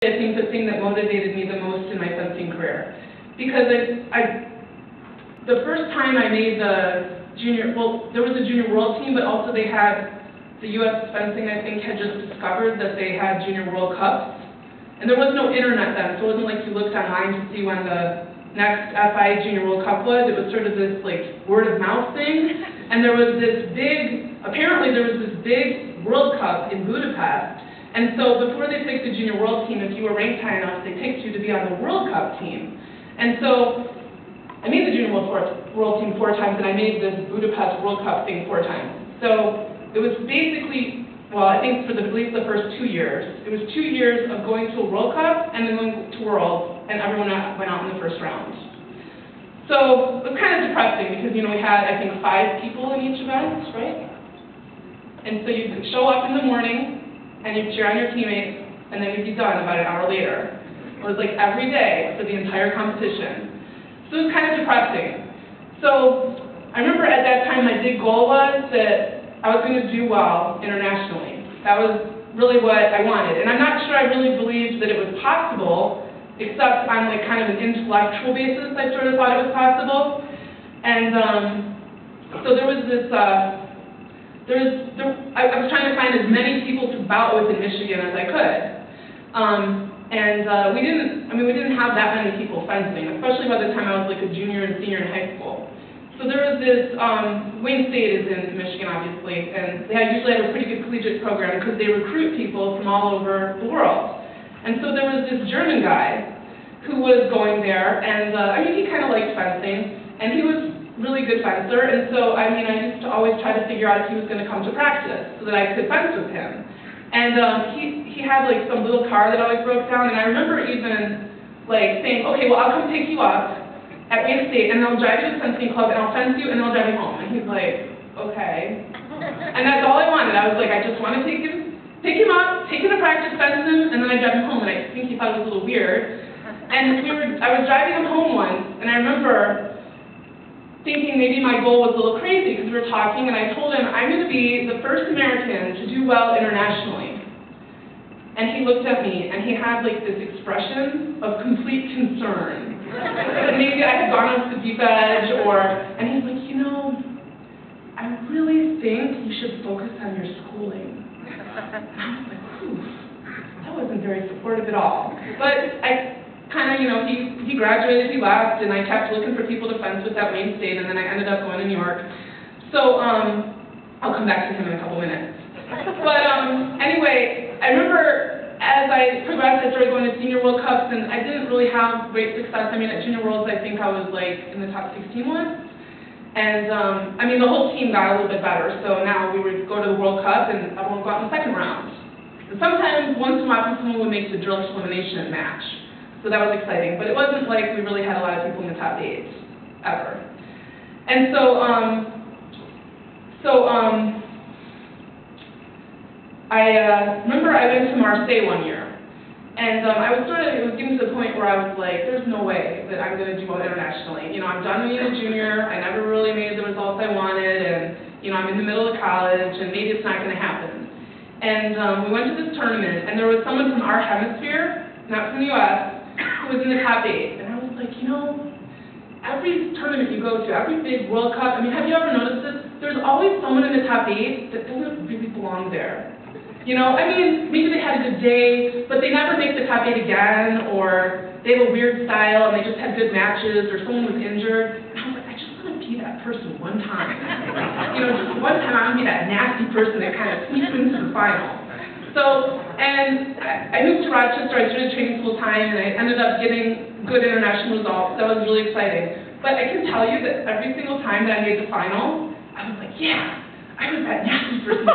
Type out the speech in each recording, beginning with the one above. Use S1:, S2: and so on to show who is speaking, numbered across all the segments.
S1: I think the thing that motivated me the most in my fencing career. Because the first time I made the junior, well, there was a junior world team, but also they had, the U.S. fencing, I think, had just discovered that they had junior world cups. And there was no internet then, so it wasn't like you looked online to see when the next FI Junior World Cup was. It was sort of this like word of mouth thing. And there was this big, apparently there was this big World Cup in Budapest. And so before they picked the junior world team, if you were ranked high enough, they picked you to be on the World Cup team. And so I made the junior world team 4 times, and I made this Budapest World Cup thing 4 times. So it was basically, well, I think for at least the first 2 years, it was 2 years of going to a World Cup and then going to Worlds, and everyone went out in the first round. So it was kind of depressing because, you know, we had, I think, 5 people in each event, right? And so you'd show up in the morning, and you'd cheer on your teammates, and then you'd be done about an hour later. It was like every day for the entire competition. So it was kind of depressing. So I remember at that time my big goal was that I was going to do well internationally. That was really what I wanted. And I'm not sure I really believed that it was possible, except on like kind of an intellectual basis I sort of thought it was possible. And so there was this, I was trying to find as many people to bout with in Michigan as I could. We didn't have that many people fencing, especially by the time I was like a junior and senior in high school. So there was this, Wayne State is in Michigan, obviously, and they usually have a pretty good collegiate program because they recruit people from all over the world. And so there was this German guy who was going there, and he kind of liked fencing, and he was a really good fencer, and so, I used to always try to figure out if he was going to come to practice so that I could fence with him. And he had like some little car that always broke down, and I remember even like saying, okay, well, I'll come pick you up at Wayne State, and I'll drive you to the fencing club, and I'll fence you, and I'll drive you home. And he's like, okay. And that's all I wanted. I was like, I just want to pick him up, take him to practice, fence him, and then I drive him home. And I think he thought it was a little weird. And I was driving him home once, and I remember thinking maybe my goal was a little crazy because we were talking, and I told him, I'm going to be the first American to do well internationally. And he looked at me, and he had like this expression of complete concern. Maybe I had gone off the deep edge, and he's like, you know, I really think you should focus on your schooling. And I was like, whew, that wasn't very supportive at all. But I kind of, he graduated, he left, and I kept looking for people to fence with at Wayne State, and then I ended up going to New York. So, I'll come back to him in a couple minutes. But anyway, I remember as I progressed, I started going to Senior World Cups, and I didn't really have great success. At Junior Worlds, I think I was like in the top 16 once. And the whole team got a little bit better, so now we would go to the World Cup, and everyone would go out in the second round. And sometimes, once in a while, someone would make the drill elimination match. So that was exciting, but it wasn't like we really had a lot of people in the top 8, ever. And so, I remember I went to Marseille one year, and it was getting to the point where I was like, there's no way that I'm going to do well internationally. I'm done being a junior, I never really made the results I wanted, and, I'm in the middle of college, and maybe it's not going to happen. And we went to this tournament, and there was someone from our hemisphere, not from the U.S., who was in the top 8, and I was like, every tournament you go to, every big World Cup, have you ever noticed this? There's always someone in the top 8 that doesn't really belong there. Maybe they had a good day, but they never make the top 8 again, or they have a weird style and they just had good matches, or someone was injured. And I was like, I just want to be that person one time. Just one time I want to be that nasty person that kind of sneaks into the final. So, and I moved to Rochester, I started training full time, and I ended up getting good international results. That was really exciting. But I can tell you that every single time that I made the final, I was like, yeah, I was that nasty person.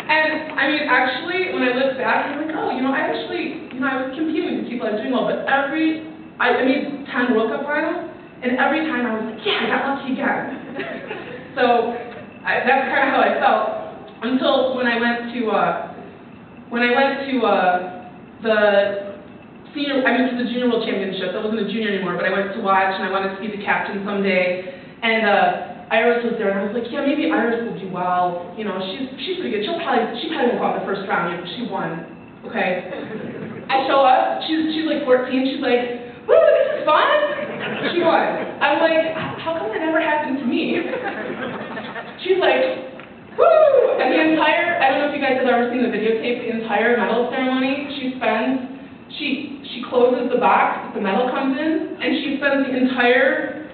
S1: And actually, when I look back, I'm like, oh, I was competing with people I was doing well, but I made 10 World Cup finals, and every time I was like, yeah, I got lucky again. So that's kind of how I felt until when I went to the Junior World Championships. I wasn't a junior anymore, but I went to watch, and I wanted to be the captain someday. And Iris was there, and I was like, yeah, maybe Iris will do well. She's pretty good. She probably won't go out in the first round. She won, okay? show up, she's like 14, she's like, woo, this is fun. She won. I'm like, how come that never happened to me? She's like, woo! And the entire, I don't know if you guys have ever seen the videotape, the entire medal ceremony, she closes the box that the medal comes in, and she spends the entire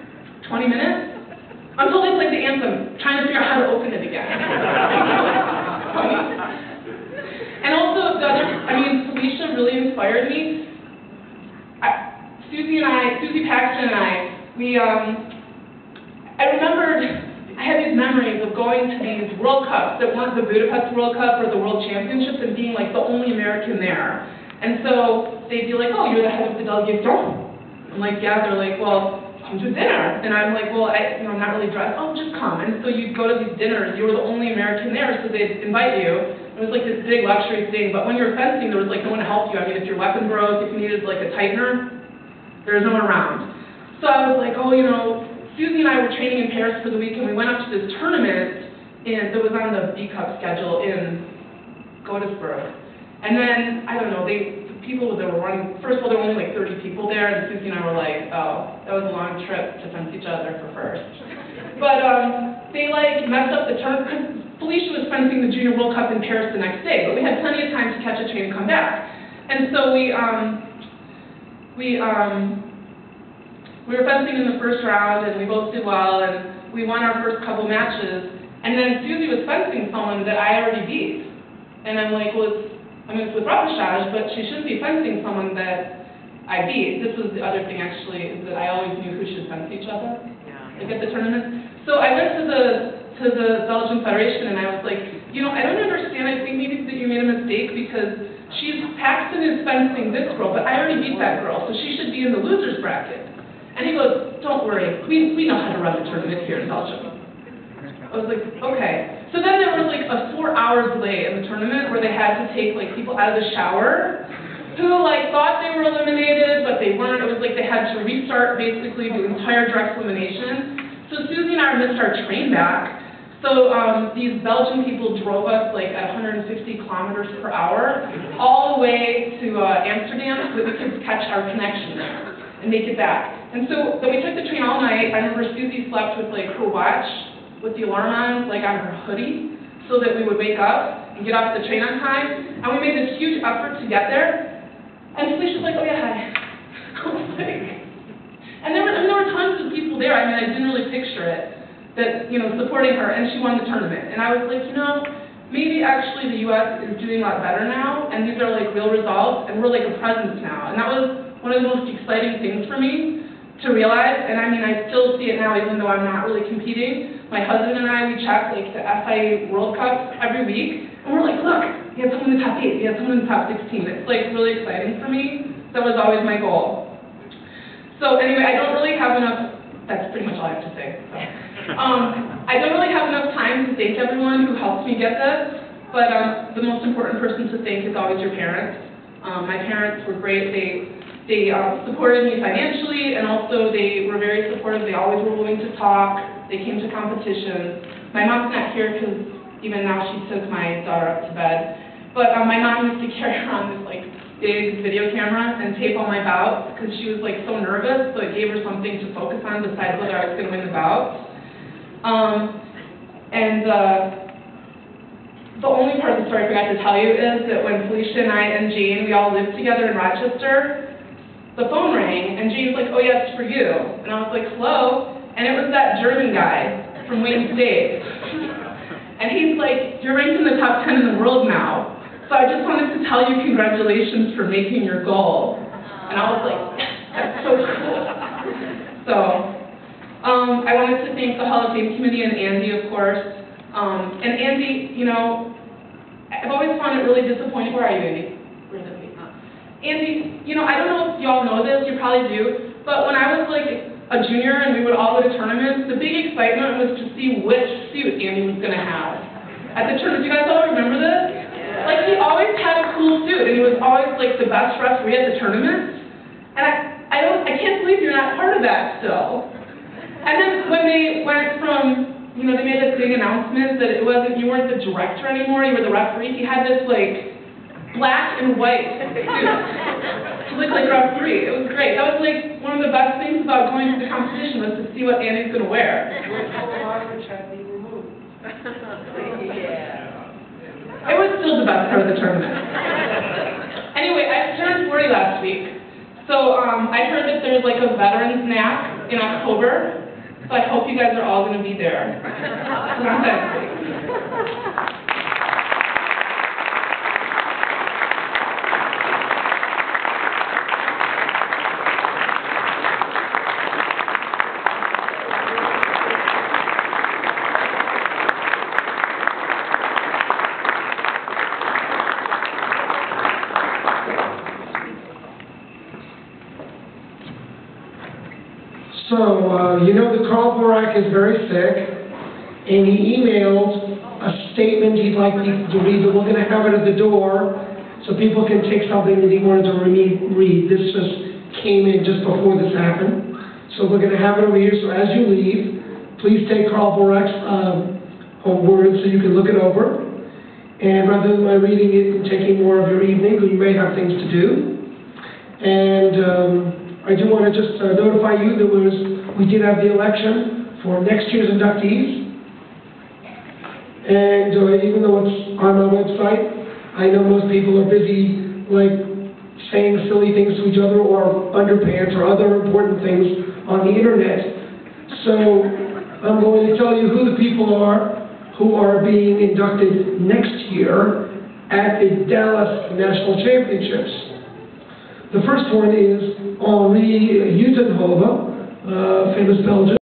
S1: 20 minutes until they play the anthem, trying to figure out how to open it again. And also, Felicia really inspired me. Susie Paxton and I remembered, I had these memories of going to these World Cups that weren't the Budapest World Cup or the World Championships and being like the only American there. And so they'd be like, oh, you're the head of the delegation. I'm like, yeah. They're like, well, come to dinner. And I'm like, well, I'm not really dressed. Oh, just come. And so you'd go to these dinners. You were the only American there, so they'd invite you. It was like this big luxury thing. But when you were fencing, there was like no one to help you. I mean, if your weapon broke, if you needed like a tightener, there was no one around. So I was like, oh, Susie and I were training in Paris for the week, and we went up to this tournament that was on the B Cup schedule in Godesberg. And then, I don't know, the people that were running, first of all, there were only like 30 people there, and Susie and I were like, oh, that was a long trip to fence each other for first. But they like messed up the tournament, because Felicia was fencing the Junior World Cup in Paris the next day, but we had plenty of time to catch a train and come back. And so we were fencing in the first round, and we both did well, and we won our first couple matches. And then Susie was fencing someone that I already beat. And I'm like, well, it's with repechage, but she shouldn't be fencing someone that I beat. This was the other thing, actually, is that I always knew who should fence each other, like at the tournament. So I went to the Belgian Federation, and I was like, I don't understand. I think maybe that you made a mistake, because Paxton is fencing this girl, but I already beat that girl, so she should be in the losers bracket. And he goes, don't worry, we know how to run a tournament here in Belgium. I was like, okay. So then there was like a 4-hour delay in the tournament where they had to take like people out of the shower who like thought they were eliminated, but they weren't. It was like they had to restart basically the entire direct elimination. So Susie and I missed our train back. So these Belgian people drove us like at 150 kilometers per hour all the way to Amsterdam so that we could catch our connection there and make it back. And so then we took the train all night. I remember Susie slept with like her watch with the alarm on, like on her hoodie, so that we would wake up and get off the train on time. And we made this huge effort to get there. And Felicia's like, oh yeah, hi. I was like, and there were tons of people there. I mean, I didn't really picture it, that, supporting her, and she won the tournament. And I was like, maybe actually the U.S. is doing a lot better now, and these are like real results, and we're like a presence now. And that was one of the most exciting things for me to realize, and I mean, I still see it now even though I'm not really competing. My husband and I, we check like the FIA World Cups every week, and we're like, look, we had someone in the top 8, we had someone in the top 16. It's like really exciting for me. That was always my goal. So anyway, I don't really have enough, that's pretty much all I have to say. So. I don't really have enough time to thank everyone who helped me get this, but the most important person to thank is always your parents. My parents were great. They supported me financially, and also they were very supportive. They always were willing to talk. They came to competitions. My mom's not here because even now she took my daughter up to bed. But my mom used to carry around this like big video camera and tape all my bouts because she was like so nervous, so it gave her something to focus on besides whether I was going to win the bouts. The only part of the story I forgot to tell you is that when Felicia and I and Jane, we all lived together in Rochester, the phone rang, and Jane's like, oh yeah, it's for you. And I was like, hello? And it was that German guy from Wayne State. And he's like, you're ranked in the top 10 in the world now. So I just wanted to tell you congratulations for making your goal. And I was like, that's so cool. So, I wanted to thank the Hall of Fame committee and Andy, of course. And Andy, I've always found it really disappointing. Where are you, Andy? Where is it? Andy, I don't know if y'all know this, you probably do, but when I was like a junior and we would all go to tournaments, the big excitement was to see which suit Andy was going to have at the tournament. Do you guys all remember this? Yeah. Like, he always had a cool suit, and he was always like the best referee at the tournament. And I can't believe you're not part of that still. And then when they went from, they made this big announcement that you weren't the director anymore, you were the referee, he had this like black and white suits to look like referee. It was great. That was like one of the best things about going to the competition was to see what Andy's going to wear. It was still the best part of the tournament. Anyway, I turned 40 last week. So I heard that there's like a veterans nap in October. So I hope you guys are all going to be there.
S2: So, you know that Carl Borak is very sick, and he emailed a statement he'd like people to read, but we're going to have it at the door so people can take something that he wanted to read. This just came in just before this happened. So we're going to have it over here, so as you leave, please take Carl Borak's words so you can look it over. And rather than my reading it and taking more of your evening, you may have things to do. And I do want to just notify you that we did have the election for next year's inductees. And even though it's on our website, I know most people are busy like saying silly things to each other or underpants or other important things on the internet. So I'm going to tell you who the people are who are being inducted next year at the Dallas National Championships. The first one is Henri Utenhove, famous Belgian.